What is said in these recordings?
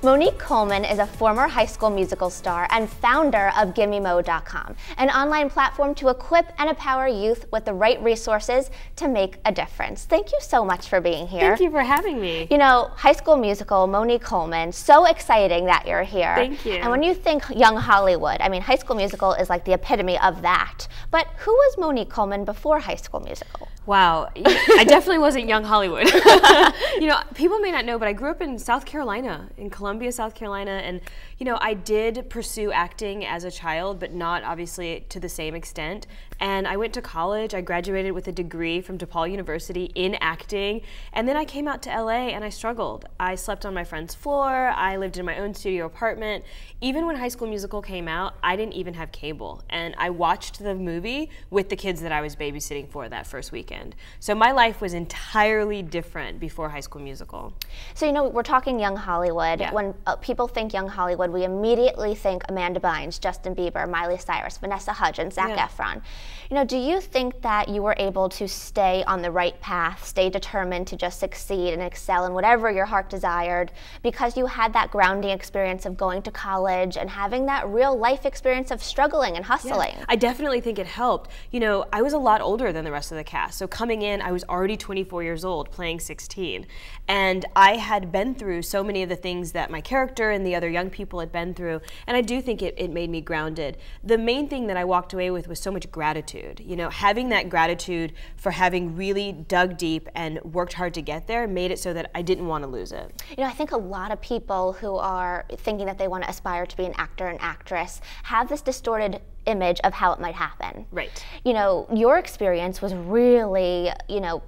Monique Coleman is a former High School Musical star and founder of GimmeMo.com, an online platform to equip and empower youth with the right resources to make a difference. Thank you so much for being here. Thank you for having me. You know, High School Musical, Monique Coleman, so exciting that you're here. Thank you. And when you think young Hollywood, I mean, High School Musical is like the epitome of that. But who was Monique Coleman before High School Musical? Wow, I definitely wasn't young Hollywood. You know, people may not know, but I grew up in South Carolina, in Columbia, South Carolina, and you know, I did pursue acting as a child, but not obviously to the same extent. And I went to college. I graduated with a degree from DePaul University in acting, and then I came out to LA and I struggled. I slept on my friend's floor. I lived in my own studio apartment. Even when High School Musical came out, I didn't even have cable, and I watched the movie with the kids that I was babysitting for that first weekend. So my life was entirely different before High School Musical. So, you know, we're talking young Hollywood. Yeah. When people think young Hollywood, we immediately think Amanda Bynes, Justin Bieber, Miley Cyrus, Vanessa Hudgens, Zac Efron. You know, do you think that you were able to stay on the right path, stay determined to just succeed and excel in whatever your heart desired because you had that grounding experience of going to college and having that real life experience of struggling and hustling? Yeah, I definitely think it helped. You know, I was a lot older than the rest of the cast. So coming in, I was already 24 years old, playing 16. And I had been through so many of the things that my character and the other young people had been through. And I do think it made me grounded. The main thing that I walked away with was so much gratitude. You know, having that gratitude for having really dug deep and worked hard to get there made it so that I didn't want to lose it. You know, I think a lot of people who are thinking that they want to aspire to be an actor and actress have this distorted image of how it might happen. Right. You know, your experience was really, you know,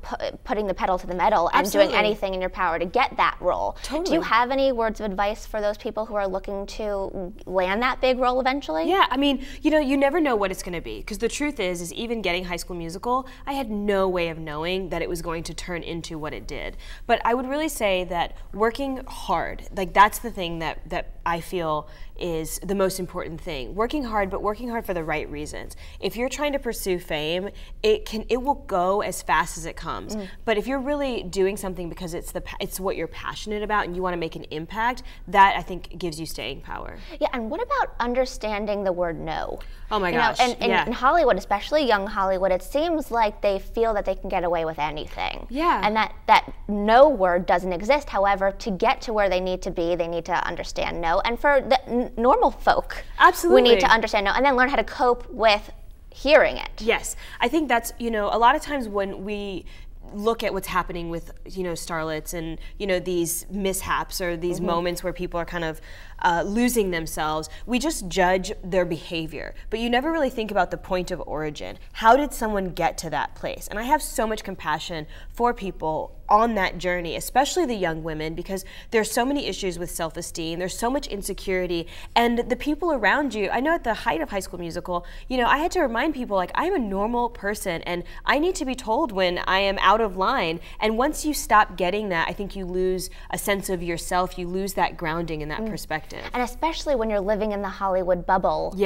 putting the pedal to the metal and doing anything in your power to get that role. Totally. Do you have any words of advice for those people who are looking to land that big role eventually? Yeah, I mean, you know, you never know what it's going to be, because the truth is even getting High School Musical, I had no way of knowing that it was going to turn into what it did. But I would really say that working hard, like that's the thing that I feel is the most important thing. Working hard, but working hard for the right reasons. If you're trying to pursue fame, it will go as fast as it comes. But if you're really doing something because it's what you're passionate about and you want to make an impact, that I think gives you staying power. Yeah, and what about understanding the word no? Oh my gosh. gosh. In Hollywood, especially young Hollywood, it seems like they feel that they can get away with anything. Yeah. And that no word doesn't exist. However, to get to where they need to be, they need to understand no. And for the normal folk, absolutely, we need to understand no and then learn how to cope with hearing it. Yes. I think that's, you know, a lot of times when we look at what's happening with, you know, starlets and, you know, these mishaps or these moments where people are kind of losing themselves, we just judge their behavior. But you never really think about the point of origin. How did someone get to that place? And I have so much compassion for people on that journey, especially the young women, because there's so many issues with self-esteem, there's so much insecurity, and the people around you, I know at the height of High School Musical, you know, I had to remind people, like, I'm a normal person, and I need to be told when I am out of line, and once you stop getting that, I think you lose a sense of yourself, you lose that grounding and that perspective. And especially when you're living in the Hollywood bubble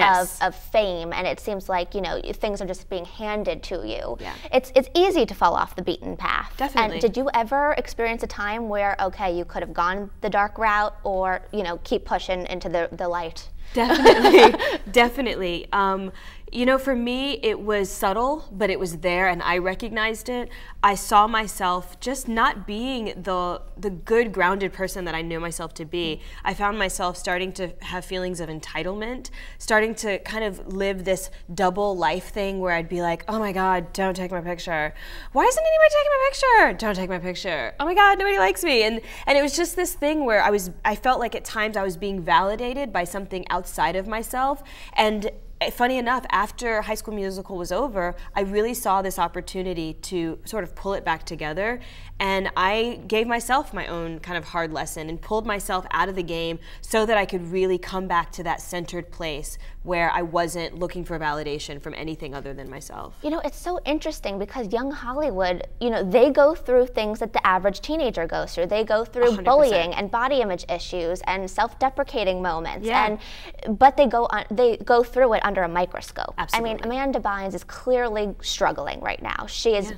of fame, and it seems like, you know, things are just being handed to you. Yeah. It's easy to fall off the beaten path. Definitely. And did you ever experience a time where, okay, you could have gone the dark route or, you know, keep pushing into the light? Definitely, definitely. You know, for me, it was subtle, but it was there, and I recognized it. I saw myself just not being the good, grounded person that I knew myself to be. I found myself starting to have feelings of entitlement, starting to kind of live this double life thing where I'd be like, oh my God, don't take my picture. Why isn't anybody taking my picture? Don't take my picture. Oh my God, nobody likes me. And it was just this thing where I felt like at times I was being validated by something outside of myself. And funny enough, after High School Musical was over, I really saw this opportunity to sort of pull it back together, and I gave myself my own kind of hard lesson and pulled myself out of the game so that I could really come back to that centered place where I wasn't looking for validation from anything other than myself. You know, it's so interesting because young Hollywood, you know, they go through things that the average teenager goes through. They go through 100%. bullying and body image issues and self-deprecating moments. Yeah. But they go through it under a microscope. Absolutely. I mean, Amanda Bynes is clearly struggling right now. She is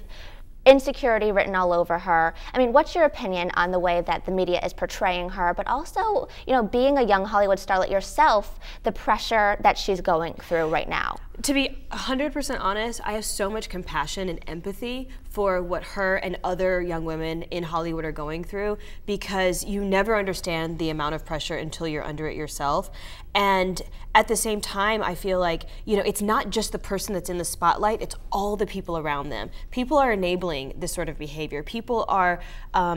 insecurity written all over her. I mean, what's your opinion on the way that the media is portraying her, but also, you know, being a young Hollywood starlet yourself, the pressure that she's going through right now? To be 100% honest, I have so much compassion and empathy for what her and other young women in Hollywood are going through, because you never understand the amount of pressure until you're under it yourself. And at the same time, I feel like, you know, it's not just the person that's in the spotlight, it's all the people around them. People are enabling this sort of behavior. People are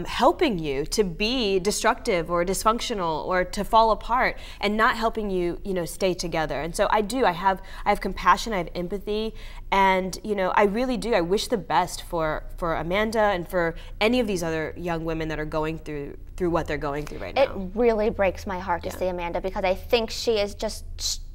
helping you to be destructive or dysfunctional or to fall apart, and not helping you, you know, stay together. And so I have compassion, I have empathy, and, you know, I really do. I wish the best for Amanda and for any of these other young women that are going through what they're going through right now. It really breaks my heart to see Amanda, because I think she is just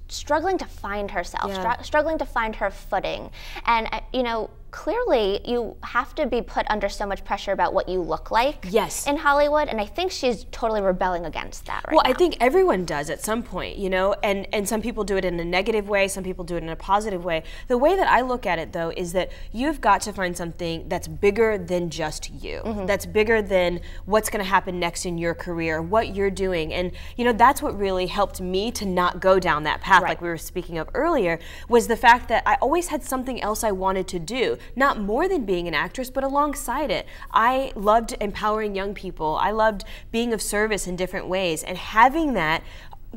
struggling to find herself, struggling to find her footing. And, you know, clearly you have to be put under so much pressure about what you look like in Hollywood, and I think she's totally rebelling against that right now. I think everyone does at some point, you know, and some people do it in a negative way, some people do it in a positive way. The way that I look at it, though, is that you've got to find something that's bigger than just you, that's bigger than what's going to happen next in your career, what you're doing. And, you know, that's what really helped me to not go down that path, like we were speaking of earlier, was the fact that I always had something else I wanted to do. Not more than being an actress, but alongside it. I loved empowering young people. I loved being of service in different ways, and having that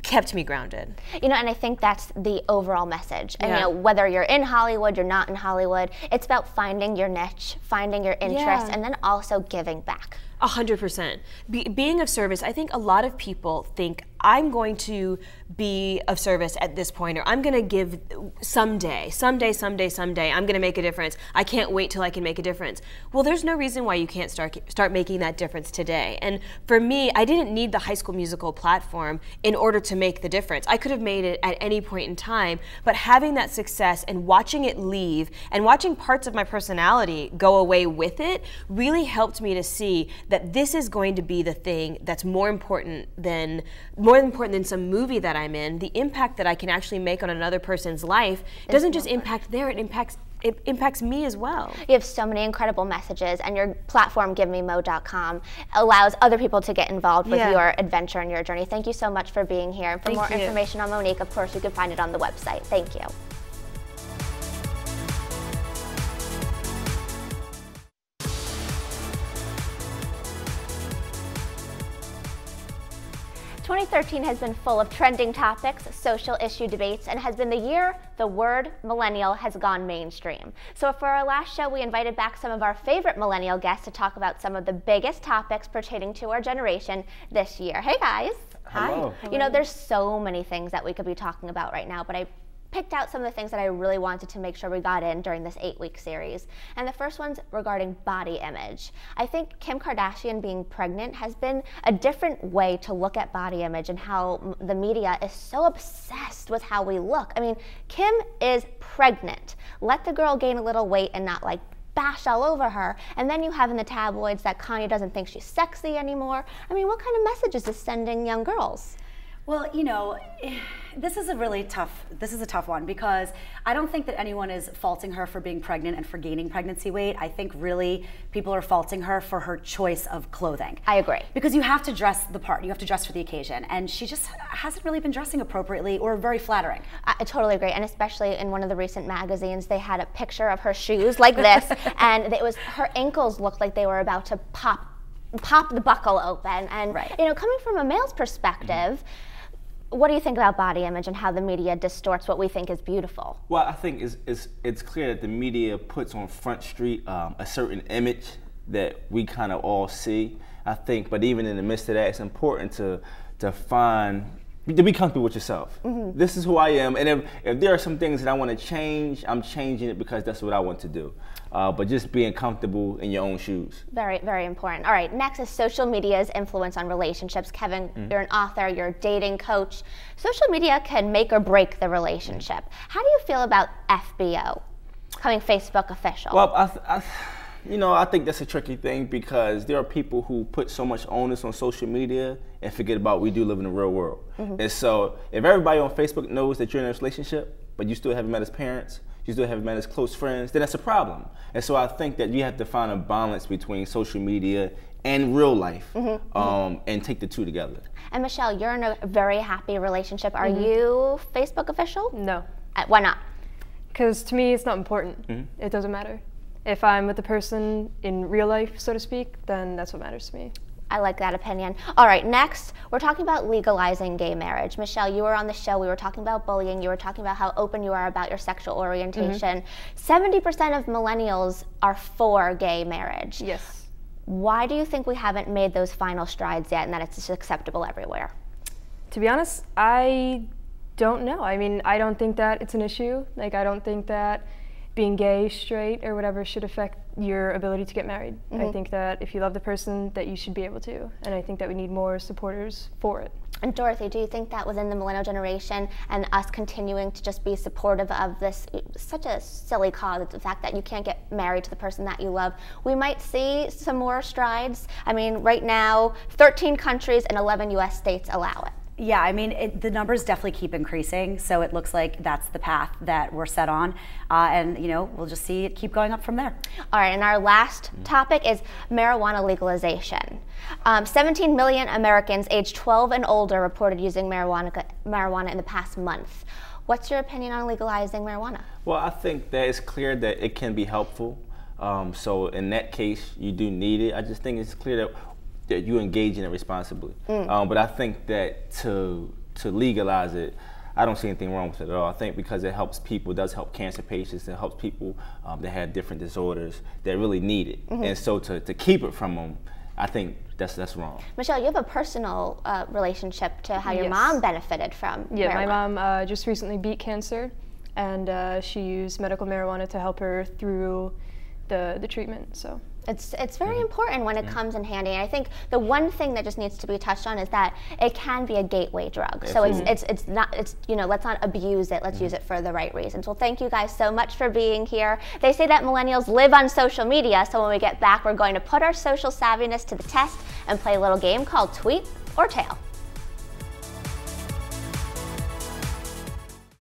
kept me grounded. You know, and I think that's the overall message. And, you know, whether you're in Hollywood, you're not in Hollywood, it's about finding your niche, finding your interests, and then also giving back. 100%. Being of service, I think a lot of people think, I'm going to be of service at this point, or I'm going to give someday, I'm going to make a difference. I can't wait till I can make a difference. Well, there's no reason why you can't start making that difference today. And for me, I didn't need the High School Musical platform in order to make the difference. I could have made it at any point in time, but having that success and watching it leave and watching parts of my personality go away with it really helped me to see that this is going to be the thing that's more important than some movie that I'm in. The impact that I can actually make on another person's life doesn't just impact there, it impacts me as well. You have so many incredible messages, and your platform, GiveMeMo.com, allows other people to get involved with your adventure and your journey. Thank you so much for being here. And for more information on Monique, of course, you can find it on the website. Thank you. 2013 has been full of trending topics, social issue debates, and has been the year the word millennial has gone mainstream. So for our last show, we invited back some of our favorite millennial guests to talk about some of the biggest topics pertaining to our generation this year. Hey guys. Hello. Hi. You know, there's so many things that we could be talking about right now, but I picked out some of the things that I really wanted to make sure we got in during this 8-week series. And the first one's regarding body image. I think Kim Kardashian being pregnant has been a different way to look at body image, and how the media is so obsessed with how we look. I mean, Kim is pregnant. Let the girl gain a little weight and not like bash all over her. And then you have in the tabloids that Kanye doesn't think she's sexy anymore. I mean, what kind of message is this sending young girls? Well, you know, this is a tough one, because I don't think that anyone is faulting her for being pregnant and for gaining pregnancy weight. I think really people are faulting her for her choice of clothing. I agree. Because you have to dress the part, you have to dress for the occasion, and she just hasn't really been dressing appropriately or very flattering. I totally agree, and especially in one of the recent magazines, they had a picture of her shoes like this, and it was, her ankles looked like they were about to pop the buckle open. And you know, coming from a male's perspective, what do you think about body image and how the media distorts what we think is beautiful? Well, I think it's clear that the media puts on Front Street a certain image that we kind of all see, I think. But even in the midst of that, it's important to be comfortable with yourself. This is who I am, and if there are some things that I want to change, I'm changing it because that's what I want to do. But just being comfortable in your own shoes. Very, very important. All right, next is social media's influence on relationships. Kevin, you're an author, you're a dating coach. Social media can make or break the relationship. How do you feel about FBO, becoming Facebook official? Well, I think that's a tricky thing, because there are people who put so much onus on social media and forget about we do live in the real world. And so if everybody on Facebook knows that you're in a relationship, but you still haven't met as parents, you still haven't met as close friends, then that's a problem. And so I think that you have to find a balance between social media and real life, and take the two together. And Michelle, you're in a very happy relationship. Are you Facebook official? No. Why not? Because to me, it's not important. It doesn't matter. If I'm with the person in real life, so to speak, then that's what matters to me. I like that opinion. All right, next, we're talking about legalizing gay marriage. Michelle, you were on the show. We were talking about bullying. You were talking about how open you are about your sexual orientation. 70% of millennials are for gay marriage. Yes. Why do you think we haven't made those final strides yet and that it's just acceptable everywhere? To be honest, I don't know. I mean, I don't think that it's an issue. Like, I don't think that being gay, straight, or whatever should affect your ability to get married. I think that if you love the person, that you should be able to. And I think that we need more supporters for it. And Dorothy, do you think that within the millennial generation and us continuing to just be supportive of this, such a silly cause, the fact that you can't get married to the person that you love, we might see some more strides? I mean, right now, 13 countries and 11 US states allow it. Yeah, I mean, the numbers definitely keep increasing, so it looks like that's the path that we're set on, and you know, we'll just see it keep going up from there. All right, and our last topic is marijuana legalization. 17 million Americans aged 12 and older reported using marijuana in the past month. What's your opinion on legalizing marijuana? Well, I think that it's clear that it can be helpful. So in that case, you do need it. I just think it's clear that you engage in it responsibly. But I think that to legalize it, I don't see anything wrong with it at all. I think because it helps people, it does help cancer patients, it helps people that have different disorders that really need it. And so to keep it from them, I think that's wrong. Michelle, you have a personal relationship to how your mom benefited from marijuana. My mom just recently beat cancer, and she used medical marijuana to help her through the treatment. So it's very important when it comes in handy. And I think the one thing that just needs to be touched on is that it can be a gateway drug. Absolutely. So it's not, you know, let's not abuse it. Let's use it for the right reasons. Well, thank you guys so much for being here. They say that millennials live on social media, so when we get back, we're going to put our social savviness to the test and play a little game called Tweet or Tail.